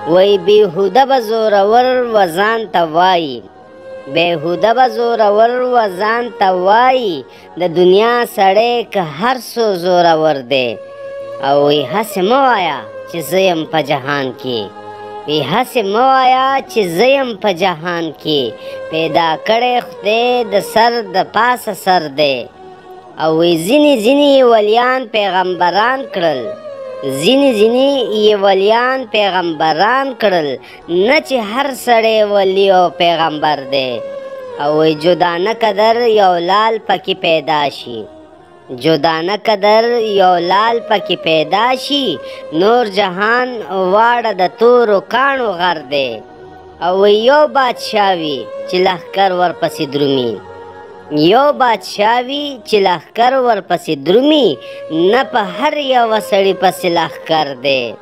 وای بیهوده به زورور و ځان ته وایي، بیهوده به زورور و ځان ته وایي، د دنیا سړی که هر څو زورور دی. او وی هسې مه وایه چې زه یم په جهان کې، وی هسې مه وایه چې زه یم په جهان کې، پیدا کړی خدای د سر د پاسه سر دی. او وی ځینې ځینې ولیان پیغمبران کړل، ځینې ځینې یې ولیان پیغمبران کړل، نه چې هر سړی ولی او پیغمبر دی. او وی جدا نه قدر یو لال پکې پیدا شي، جدا نه قدر یو لال پکې پیدا شي، نور جهان واړه د تورو کاڼو غر دی. او وی یو بادشاه وي چې لښکر ورپسې درومي، یو بادشاه وي چې لښکر ورپسې درومي، نه په هر یوه سړي پسې لښکر دی.